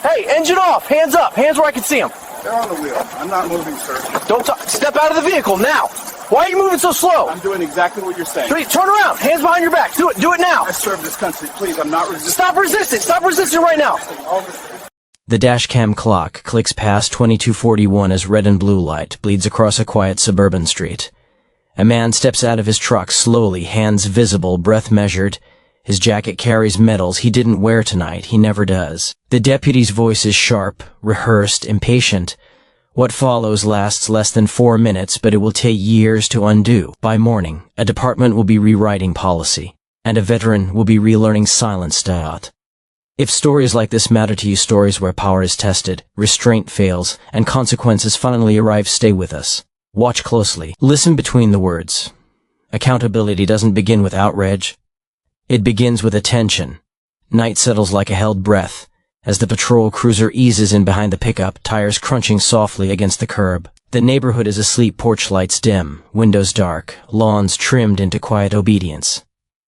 Hey, engine off. Hands up. Hands where I can see them. They're on the wheel. I'm not moving, sir. Don't talk. Step out of the vehicle now. Why are you moving so slow? I'm doing exactly what you're saying. Please, turn around. Hands behind your back. Do it. Do it now. I serve this country. Please, I'm not resisting. Stop resisting. Stop resisting right now. The dashcam clock clicks past 22:41 as red and blue light bleeds across a quiet suburban street. A man steps out of his truck slowly, hands visible, breath measured. His jacket carries medals he didn't wear tonight. He never does. The deputy's voice is sharp, rehearsed, impatient. What follows lasts less than 4 minutes, but it will take years to undo. By morning, a department will be rewriting policy, and a veteran will be relearning silent style. If stories like this matter to you, stories where power is tested, restraint fails, and consequences finally arrive, stay with us. Watch closely. Listen between the words. Accountability doesn't begin with outrage. It begins with attention. Night settles like a held breath as the patrol cruiser eases in behind the pickup, tires crunching softly against the curb. The neighborhood is asleep, porch lights dim, windows dark, lawns trimmed into quiet obedience.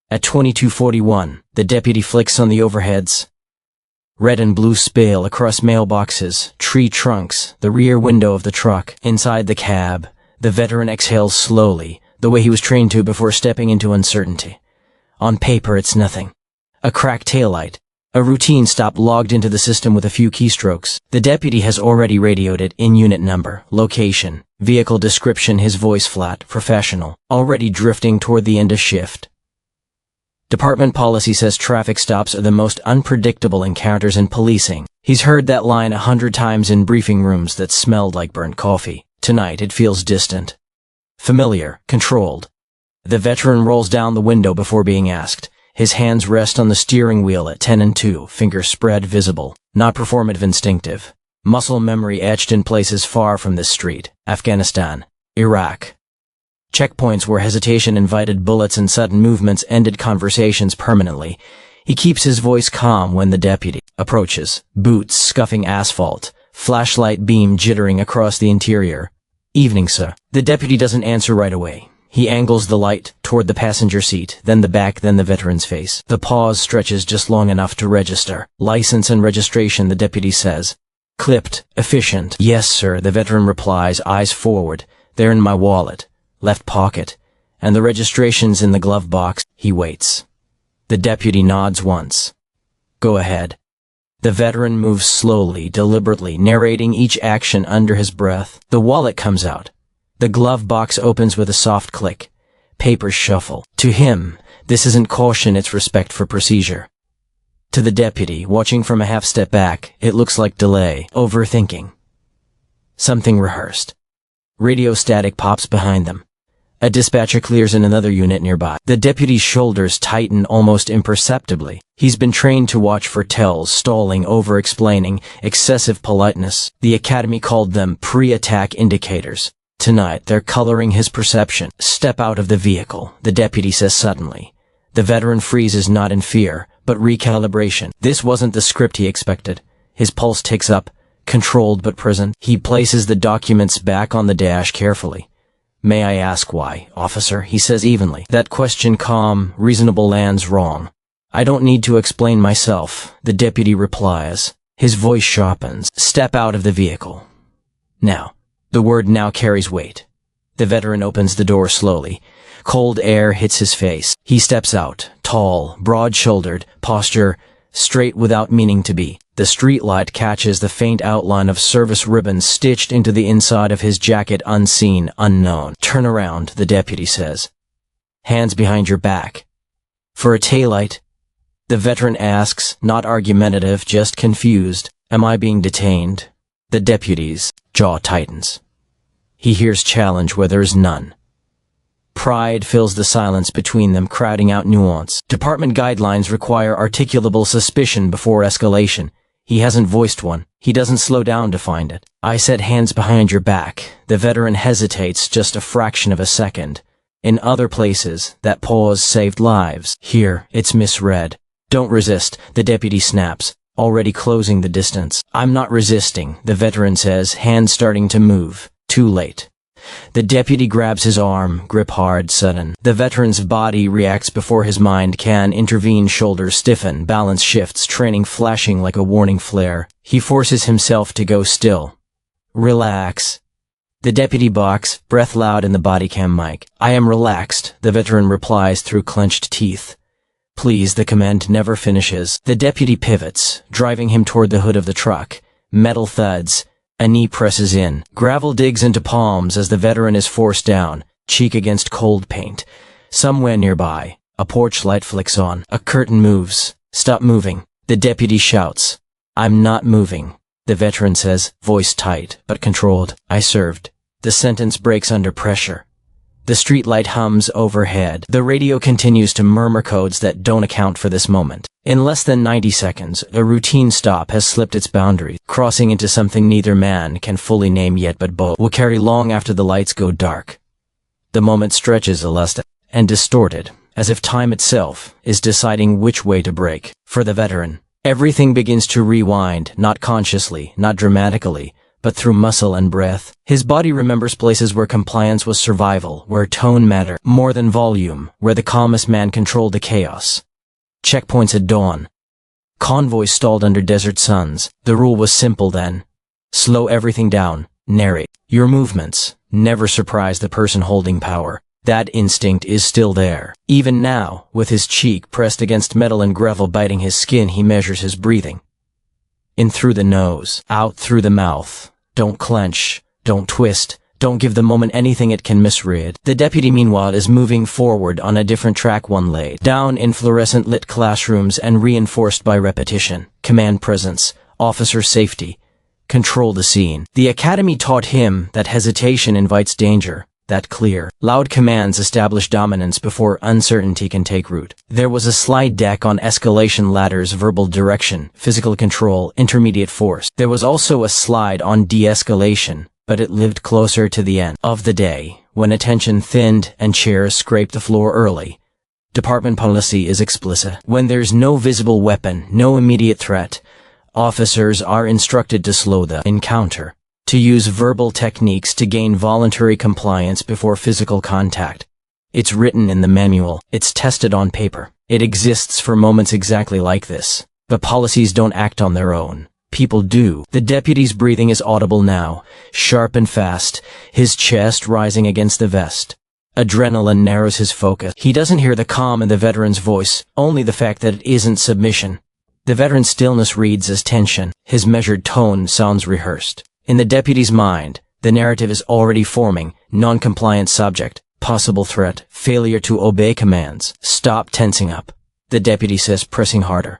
At 22:41, the deputy flicks on the overheads. Red and blue spill across mailboxes, tree trunks, the rear window of the truck. Inside the cab, the veteran exhales slowly, the way he was trained to before stepping into uncertainty. On paper, it's nothing. A cracked taillight. A routine stop logged into the system with a few keystrokes. The deputy has already radioed it in unit number, location, vehicle description, his voice flat, professional, already drifting toward the end of shift. Department policy says traffic stops are the most unpredictable encounters in policing. He's heard that line 100 times in briefing rooms that smelled like burnt coffee. Tonight, it feels distant. Familiar, controlled. The veteran rolls down the window before being asked. His hands rest on the steering wheel at 10 and 2, fingers spread, visible. Not performative, instinctive. Muscle memory etched in places far from this street. Afghanistan. Iraq. Checkpoints where hesitation invited bullets and sudden movements ended conversations permanently. He keeps his voice calm when the deputy approaches. Boots scuffing asphalt. Flashlight beam jittering across the interior. Evening, sir. The deputy doesn't answer right away. He angles the light toward the passenger seat, then the back, then the veteran's face. The pause stretches just long enough to register. License and registration, the deputy says. Clipped, efficient. Yes, sir, the veteran replies, eyes forward. They're in my wallet, left pocket, and the registration's in the glove box. He waits. The deputy nods once. Go ahead. The veteran moves slowly, deliberately, narrating each action under his breath. The wallet comes out. The glove box opens with a soft click. Papers shuffle. To him, this isn't caution, it's respect for procedure. To the deputy, watching from a half step back, it looks like delay, overthinking. Something rehearsed. Radio static pops behind them. A dispatcher clears in another unit nearby. The deputy's shoulders tighten almost imperceptibly. He's been trained to watch for tells, stalling, over-explaining, excessive politeness. The academy called them pre-attack indicators. Tonight, they're coloring his perception. Step out of the vehicle, the deputy says suddenly. The veteran freezes, not in fear, but recalibration. This wasn't the script he expected. His pulse ticks up, controlled but present. He places the documents back on the dash carefully. May I ask why, officer? He says evenly. That question, calm, reasonable, lands wrong. I don't need to explain myself, the deputy replies. His voice sharpens. Step out of the vehicle. Now. The word now carries weight. The veteran opens the door slowly. Cold air hits his face. He steps out, tall, broad-shouldered, posture straight without meaning to be. The streetlight catches the faint outline of service ribbons stitched into the inside of his jacket, unseen, unknown. Turn around, the deputy says. Hands behind your back. For a taillight? The veteran asks, not argumentative, just confused. Am I being detained? The deputy's jaw tightens. He hears challenge where there is none. Pride fills the silence between them, crowding out nuance. Department guidelines require articulable suspicion before escalation. He hasn't voiced one. He doesn't slow down to find it. I said hands behind your back. The veteran hesitates just a fraction of a second. In other places, that pause saved lives. Here, it's misread. Don't resist, the deputy snaps, already closing the distance. I'm not resisting, the veteran says, hands starting to move. Too late. The deputy grabs his arm, grip hard, sudden. The veteran's body reacts before his mind can intervene. Shoulders stiffen, balance shifts, training flashing like a warning flare. He forces himself to go still. Relax. The deputy barks, breath loud in the bodycam mic. I am relaxed, the veteran replies through clenched teeth. Please, the command never finishes. The deputy pivots, driving him toward the hood of the truck. Metal thuds. A knee presses in. Gravel digs into palms as the veteran is forced down, cheek against cold paint. Somewhere nearby, a porch light flicks on. A curtain moves. Stop moving. The deputy shouts. I'm not moving. The veteran says, voice tight, but controlled. I served. The sentence breaks under pressure. The streetlight hums overhead. The radio continues to murmur codes that don't account for this moment. In less than 90 seconds, a routine stop has slipped its boundaries, crossing into something neither man can fully name yet, but both will carry long after the lights go dark. The moment stretches elastic and distorted, as if time itself is deciding which way to break. For the veteran, everything begins to rewind, not consciously, not dramatically, but through muscle and breath. His body remembers places where compliance was survival, where tone mattered more than volume, where the calmest man controlled the chaos. Checkpoints at dawn. Convoys stalled under desert suns. The rule was simple then. Slow everything down. Narrate. Your movements. Never surprise the person holding power. That instinct is still there. Even now, with his cheek pressed against metal and gravel biting his skin, he measures his breathing. In through the nose, out through the mouth. Don't clench, don't twist, don't give the moment anything it can misread. The deputy, meanwhile, is moving forward on a different track, one laid down in fluorescent lit classrooms and reinforced by repetition. Command presence, officer safety, control the scene. The academy taught him that hesitation invites danger. That clear, loud commands establish dominance before uncertainty can take root. There was a slide deck on escalation ladders, verbal direction, physical control, intermediate force. There was also a slide on de-escalation, but it lived closer to the end of the day, when attention thinned and chairs scraped the floor early. Department policy is explicit. When there's no visible weapon, no immediate threat, officers are instructed to slow the encounter. To use verbal techniques to gain voluntary compliance before physical contact. It's written in the manual. It's tested on paper. It exists for moments exactly like this. But policies don't act on their own. People do. The deputy's breathing is audible now, sharp and fast, his chest rising against the vest. Adrenaline narrows his focus. He doesn't hear the calm in the veteran's voice, only the fact that it isn't submission. The veteran's stillness reads as tension. His measured tone sounds rehearsed. In the deputy's mind, the narrative is already forming. Non-compliant subject, possible threat, failure to obey commands. Stop tensing up. The deputy says, pressing harder.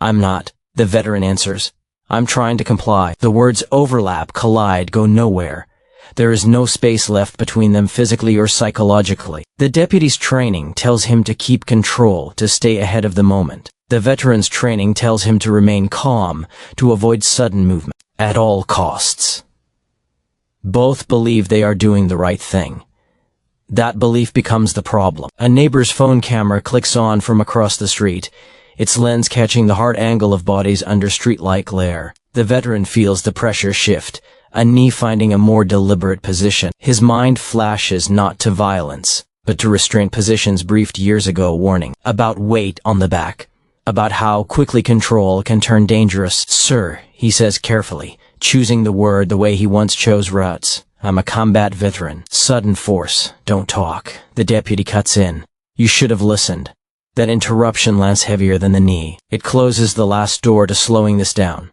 I'm not. The veteran answers. I'm trying to comply. The words overlap, collide, go nowhere. There is no space left between them physically or psychologically. The deputy's training tells him to keep control, to stay ahead of the moment. The veteran's training tells him to remain calm, to avoid sudden movement. At all costs. Both believe they are doing the right thing. That belief becomes the problem. A neighbor's phone camera clicks on from across the street, its lens catching the hard angle of bodies under streetlight glare. The veteran feels the pressure shift, a knee finding a more deliberate position. His mind flashes not to violence, but to restraint positions briefed years ago, warning about weight on the back. About how quickly control can turn dangerous. Sir, he says carefully, choosing the word the way he once chose routes. I'm a combat veteran. Sudden force. Don't talk. The deputy cuts in. You should have listened. That interruption lands heavier than the knee. It closes the last door to slowing this down.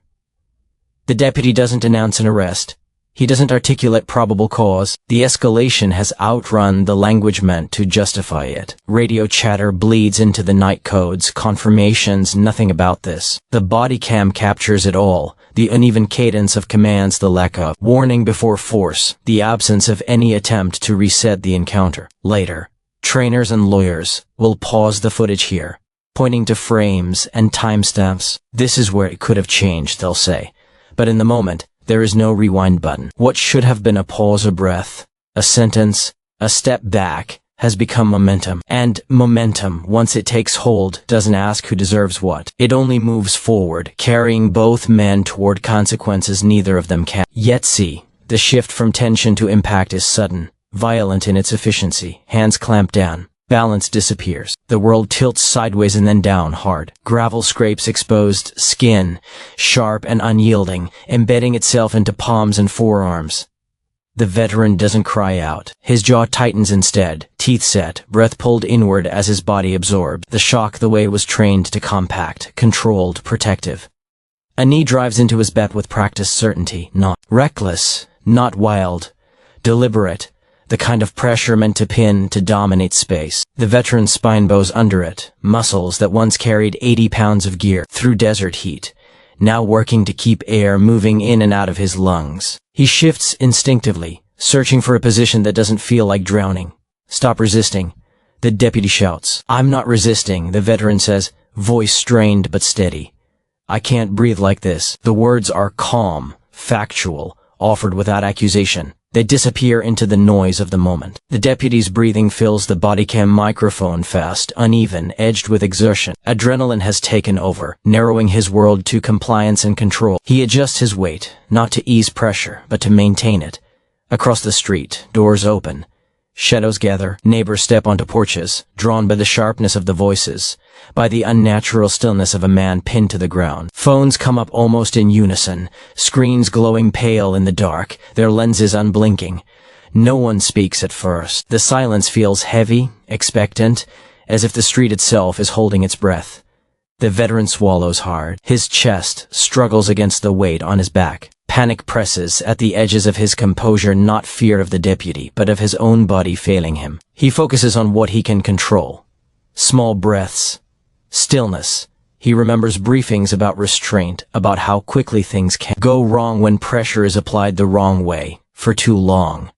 The deputy doesn't announce an arrest. He doesn't articulate probable cause. The escalation has outrun the language meant to justify it. Radio chatter bleeds into the night codes, confirmations, nothing about this. The body cam captures it all. The uneven cadence of commands, the lack of warning before force, the absence of any attempt to reset the encounter. Later, trainers and lawyers will pause the footage here, pointing to frames and timestamps. This is where it could have changed, they'll say. But in the moment, there is no rewind button. What should have been a pause, a breath, a sentence, a step back, has become momentum. And momentum, once it takes hold, doesn't ask who deserves what. It only moves forward, carrying both men toward consequences neither of them can yet see. The shift from tension to impact is sudden, violent in its efficiency. Hands clamp down. Balance disappears. The world tilts sideways and then down hard. Gravel scrapes exposed skin, sharp and unyielding, embedding itself into palms and forearms. The veteran doesn't cry out. His jaw tightens instead, teeth set, breath pulled inward as his body absorbs the shock the way it was trained to compact, controlled, protective. A knee drives into his back with practiced certainty, not reckless, not wild, deliberate, the kind of pressure meant to pin, to dominate space. The veteran's spine bows under it, muscles that once carried 80 pounds of gear through desert heat, now working to keep air moving in and out of his lungs. He shifts instinctively, searching for a position that doesn't feel like drowning. Stop resisting. The deputy shouts. I'm not resisting, the veteran says, voice strained but steady. I can't breathe like this. The words are calm, factual, offered without accusation. They disappear into the noise of the moment. The deputy's breathing fills the Bodycam microphone fast, uneven, edged with exertion. Adrenaline has taken over, narrowing his world to compliance and control. He adjusts his weight, not to ease pressure, but to maintain it. Across the street, doors open. Shadows gather, neighbors step onto porches, drawn by the sharpness of the voices, by the unnatural stillness of a man pinned to the ground. Phones come up almost in unison, screens glowing pale in the dark, their lenses unblinking. No one speaks at first. The silence feels heavy, expectant, as if the street itself is holding its breath. The veteran swallows hard. His chest struggles against the weight on his back. Panic presses at the edges of his composure, not fear of the deputy, but of his own body failing him. He focuses on what he can control. Small breaths. Stillness. He remembers briefings about restraint, about how quickly things can go wrong when pressure is applied the wrong way, for too long.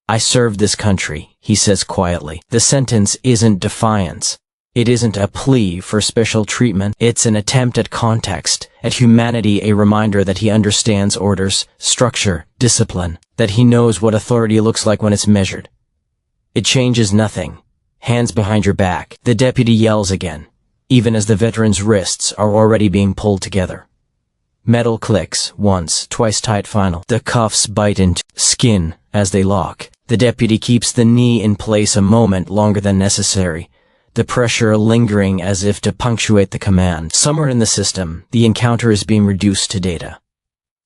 I served this country, he says quietly. The sentence isn't defiance. It isn't a plea for special treatment. It's an attempt at context, at humanity, a reminder that he understands orders, structure, discipline, that he knows what authority looks like when it's measured. It changes nothing. Hands behind your back. The deputy yells again, even as the veteran's wrists are already being pulled together. Metal clicks, once, twice tight final. The cuffs bite into skin as they lock. The deputy keeps the knee in place a moment longer than necessary, the pressure lingering as if to punctuate the command. Somewhere in the system, the encounter is being reduced to data.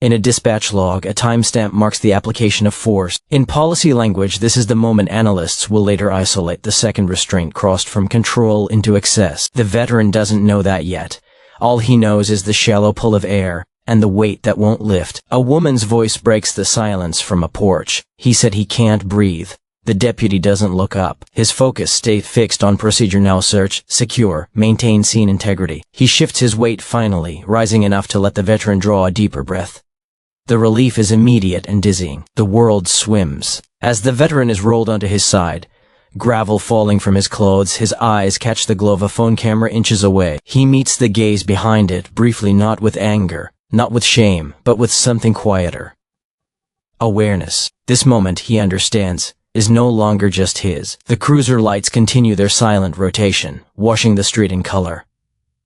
In a dispatch log, a timestamp marks the application of force. In policy language, this is the moment analysts will later isolate the second restraint crossed from control into excess. The veteran doesn't know that yet. All he knows is the shallow pull of air, and the weight that won't lift. A woman's voice breaks the silence from a porch. He said he can't breathe. The deputy doesn't look up. His focus stays fixed on procedure now. Search, secure, maintain scene integrity. He shifts his weight finally, rising enough to let the veteran draw a deeper breath. The relief is immediate and dizzying. The world swims. As the veteran is rolled onto his side, gravel falling from his clothes, his eyes catch the glow of a phone camera inches away. He meets the gaze behind it, briefly, not with anger, not with shame, but with something quieter. Awareness. This moment, he understands, is no longer just his. The cruiser lights continue their silent rotation, washing the street in color.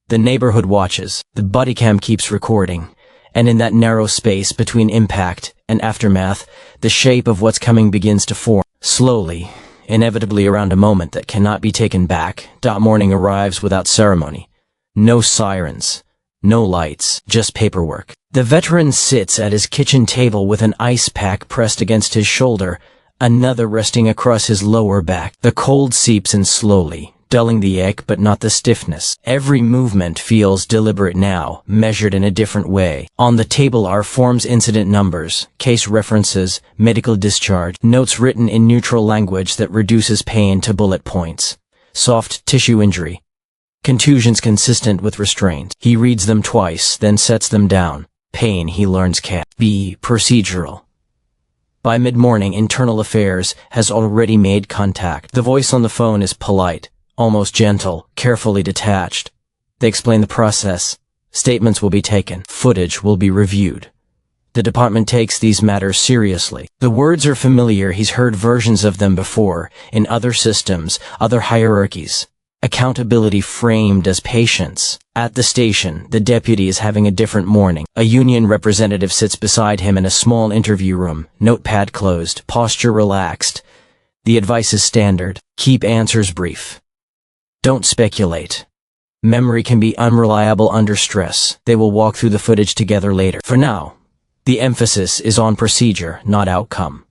The neighborhood watches. The Bodycam keeps recording. And in that narrow space between impact and aftermath, the shape of what's coming begins to form. Slowly, inevitably around a moment that cannot be taken back, morning arrives without ceremony. No sirens. No lights, just paperwork. The veteran sits at his kitchen table with an ice pack pressed against his shoulder, another resting across his lower back. The cold seeps in slowly, dulling the ache but not the stiffness. Every movement feels deliberate now, measured in a different way. On the table are forms, incident numbers, case references, medical discharge, notes written in neutral language that reduces pain to bullet points. Soft tissue injury. Contusions consistent with restraint. He reads them twice, then sets them down. Pain, he learns, can't be procedural. By mid-morning, Internal Affairs has already made contact. The voice on the phone is polite, almost gentle, carefully detached. They explain the process. Statements will be taken. Footage will be reviewed. The department takes these matters seriously. The words are familiar. He's heard versions of them before, in other systems, other hierarchies. Accountability framed as patience. At the station, the deputy is having a different morning. A union representative sits beside him in a small interview room, notepad closed, posture relaxed. The advice is standard. Keep answers brief. Don't speculate. Memory can be unreliable under stress. They will walk through the footage together later. For now, the emphasis is on procedure, not outcome.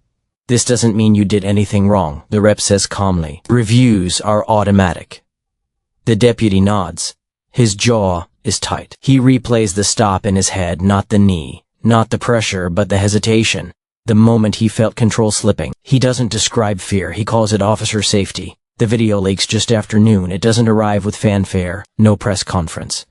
This doesn't mean you did anything wrong, the rep says calmly. Reviews are automatic. The deputy nods. His jaw is tight. He replays the stop in his head, not the knee, not the pressure, but the hesitation. The moment he felt control slipping. He doesn't describe fear, he calls it officer safety. The video leaks just after noon. It doesn't arrive with fanfare, no press conference,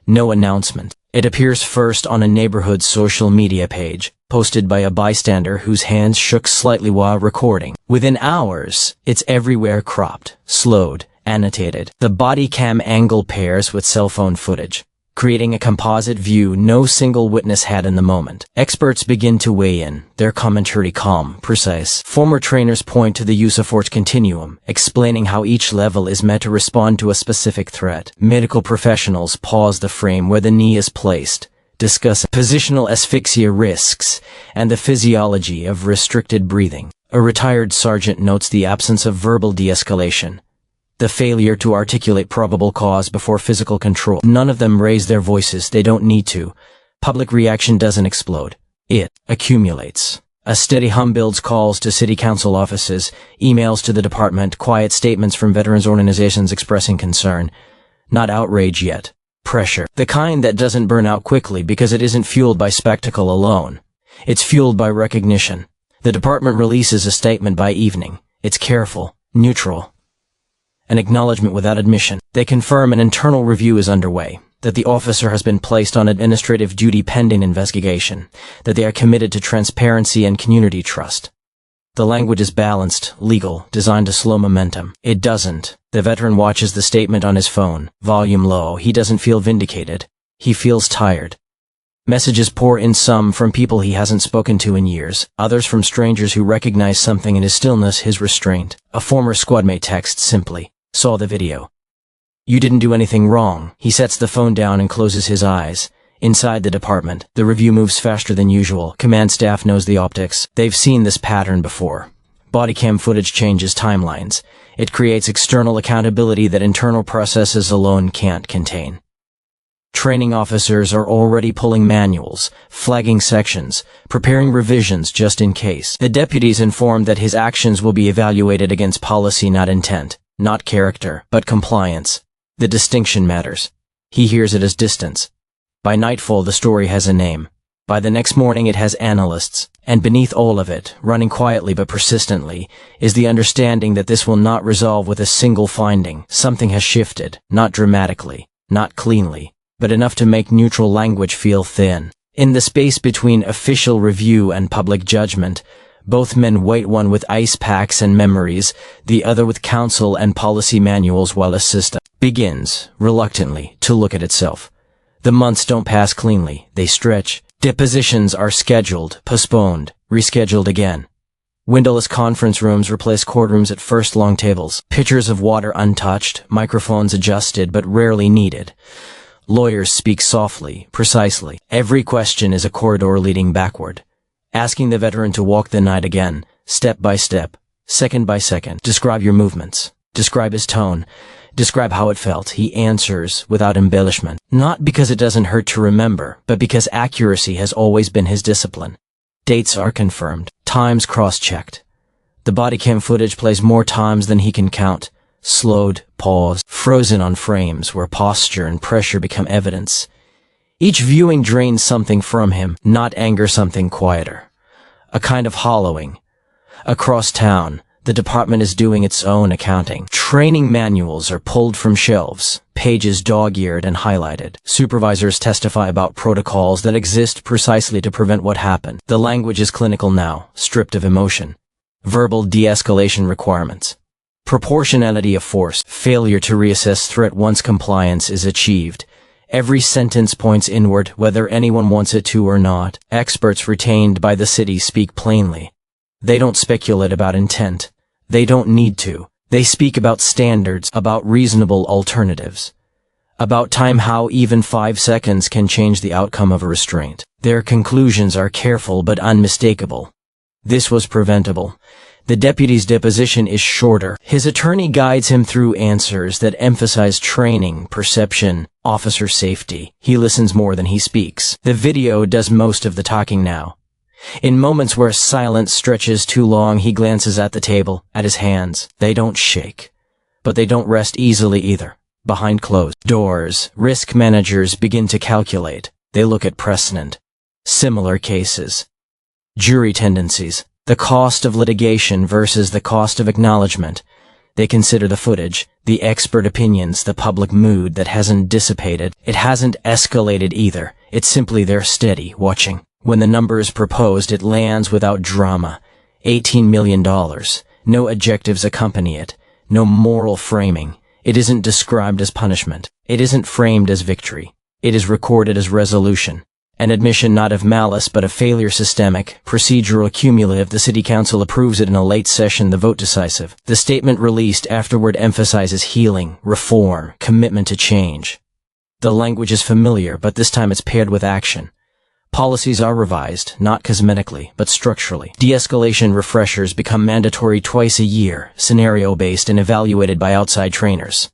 no announcement. It appears first on a neighborhood social media page, posted by a bystander whose hands shook slightly while recording. Within hours, it's everywhere, cropped, slowed, annotated. The Bodycam angle pairs with cell phone footage, creating a composite view no single witness had in the moment. Experts begin to weigh in, their commentary calm, precise. Former trainers point to the use of force continuum, explaining how each level is meant to respond to a specific threat. Medical professionals pause the frame where the knee is placed, discuss positional asphyxia risks and the physiology of restricted breathing. A retired sergeant notes the absence of verbal de-escalation, the failure to articulate probable cause before physical control. None of them raise their voices, they don't need to. Public reaction doesn't explode. It accumulates. A steady hum builds, calls to city council offices, emails to the department, quiet statements from veterans organizations expressing concern. Not outrage yet. Pressure. The kind that doesn't burn out quickly because it isn't fueled by spectacle alone. It's fueled by recognition. The department releases a statement by evening. It's careful, neutral. An acknowledgement without admission. They confirm an internal review is underway, that the officer has been placed on administrative duty pending investigation, that they are committed to transparency and community trust. The language is balanced, legal, designed to slow momentum. It doesn't. The veteran watches the statement on his phone, volume low. He doesn't feel vindicated. He feels tired. Messages pour in, some from people he hasn't spoken to in years, others from strangers who recognize something in his stillness, his restraint. A former squadmate texts simply, "Saw the video. You didn't do anything wrong." He sets the phone down and closes his eyes. Inside the department, the review moves faster than usual. Command staff knows the optics. They've seen this pattern before. Bodycam footage changes timelines. It creates external accountability that internal processes alone can't contain. Training officers are already pulling manuals, flagging sections, preparing revisions just in case. The deputy's informed that his actions will be evaluated against policy, not intent, not character, but compliance. The distinction matters. He hears it as distance. By nightfall, the story has a name. By the next morning, it has analysts. And beneath all of it, running quietly but persistently, is the understanding that this will not resolve with a single finding. Something has shifted, not dramatically, not cleanly, but enough to make neutral language feel thin. In the space between official review and public judgment, both men wait, one with ice packs and memories, the other with counsel and policy manuals, while a system begins, reluctantly, to look at itself. The months don't pass cleanly, they stretch. Depositions are scheduled, postponed, rescheduled again. Windowless conference rooms replace courtrooms, at first long tables. Pitchers of water untouched, microphones adjusted but rarely needed. Lawyers speak softly, precisely. Every question is a corridor leading backward, asking the veteran to walk the night again, step by step, second by second. Describe your movements. Describe his tone. Describe how it felt. He answers without embellishment. Not because it doesn't hurt to remember, but because accuracy has always been his discipline. Dates are confirmed. Times cross-checked. The Bodycam footage plays more times than he can count. Slowed, paused, frozen on frames where posture and pressure become evidence. Each viewing drains something from him, not anger, something quieter. A kind of hollowing. Across town, the department is doing its own accounting. Training manuals are pulled from shelves, pages dog-eared and highlighted. Supervisors testify about protocols that exist precisely to prevent what happened. The language is clinical now, stripped of emotion. Verbal de-escalation requirements. Proportionality of force. Failure to reassess threat once compliance is achieved. Every sentence points inward, whether anyone wants it to or not. Experts retained by the city speak plainly. They don't speculate about intent. They don't need to. They speak about standards, about reasonable alternatives, about time, how even 5 seconds can change the outcome of a restraint. Their conclusions are careful but unmistakable. This was preventable. The deputy's deposition is shorter. His attorney guides him through answers that emphasize training, perception, officer safety. He listens more than he speaks. The video does most of the talking now. In moments where silence stretches too long, he glances at the table, at his hands. They don't shake. But they don't rest easily either. Behind closed doors, risk managers begin to calculate. They look at precedent, similar cases, jury tendencies, the cost of litigation versus the cost of acknowledgement. They consider the footage, the expert opinions, the public mood that hasn't dissipated. It hasn't escalated either. It's simply they're steady, watching. When the number is proposed, it lands without drama. $18 million. No adjectives accompany it. No moral framing. It isn't described as punishment. It isn't framed as victory. It is recorded as resolution. An admission not of malice but of failure, systemic, procedural, cumulative. The city council approves it in a late session, the vote decisive. The statement released afterward emphasizes healing, reform, commitment to change. The language is familiar, but this time it's paired with action. Policies are revised, not cosmetically, but structurally. De-escalation refreshers become mandatory twice a year, scenario-based and evaluated by outside trainers.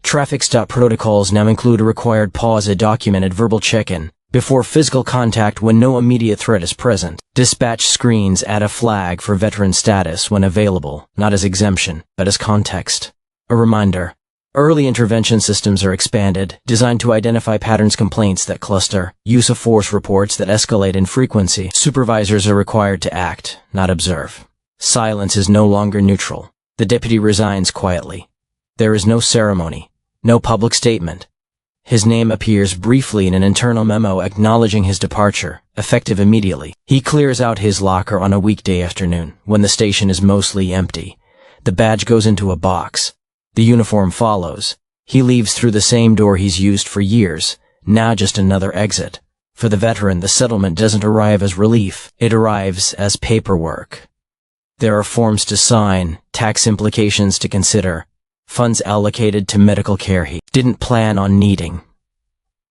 Traffic stop protocols now include a required pause, a documented verbal check-in, before physical contact when no immediate threat is present. Dispatch screens add a flag for veteran status when available, not as exemption, but as context. A reminder. Early intervention systems are expanded, designed to identify patterns, complaints that cluster, use of force reports that escalate in frequency. Supervisors are required to act, not observe. Silence is no longer neutral. The deputy resigns quietly. There is no ceremony, no public statement. His name appears briefly in an internal memo acknowledging his departure, effective immediately. He clears out his locker on a weekday afternoon, when the station is mostly empty. The badge goes into a box. The uniform follows. He leaves through the same door he's used for years, now just another exit. For the veteran, the settlement doesn't arrive as relief. It arrives as paperwork. There are forms to sign, tax implications to consider, funds allocated to medical care he didn't plan on needing.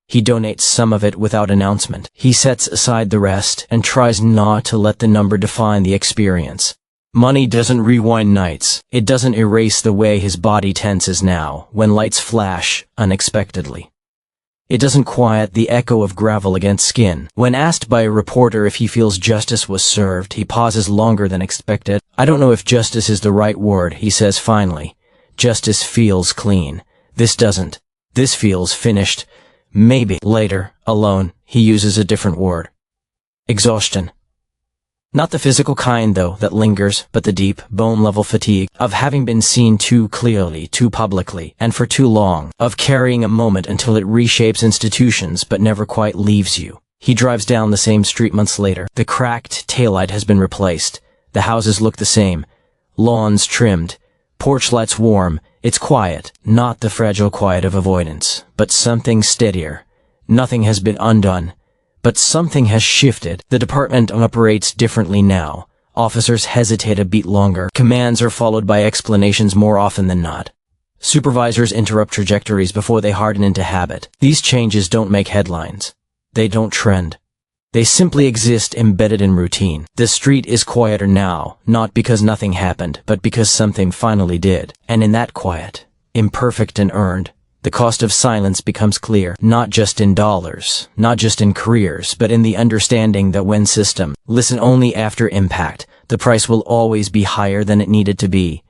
He donates some of it without announcement. He sets aside the rest and tries not to let the number define the experience. Money doesn't rewind nights. It doesn't erase the way his body tenses now, when lights flash unexpectedly. It doesn't quiet the echo of gravel against skin. When asked by a reporter if he feels justice was served, he pauses longer than expected. I don't know if justice is the right word, he says finally. Justice feels clean. This doesn't. This feels finished. Maybe. Later, alone, he uses a different word. Exhaustion. Not the physical kind, though, that lingers, but the deep, bone-level fatigue of having been seen too clearly, too publicly, and for too long, of carrying a moment until it reshapes institutions but never quite leaves you. He drives down the same street months later. The cracked taillight has been replaced. The houses look the same. Lawns trimmed. Porch lights warm. It's quiet. Not the fragile quiet of avoidance, but something steadier. Nothing has been undone. But something has shifted. The department operates differently now. Officers hesitate a beat longer. Commands are followed by explanations more often than not. Supervisors interrupt trajectories before they harden into habit. These changes don't make headlines. They don't trend. They simply exist embedded in routine. The street is quieter now, not because nothing happened, but because something finally did. And in that quiet, imperfect and earned, the cost of silence becomes clear, not just in dollars, not just in careers, but in the understanding that when systems listen only after impact, the price will always be higher than it needed to be.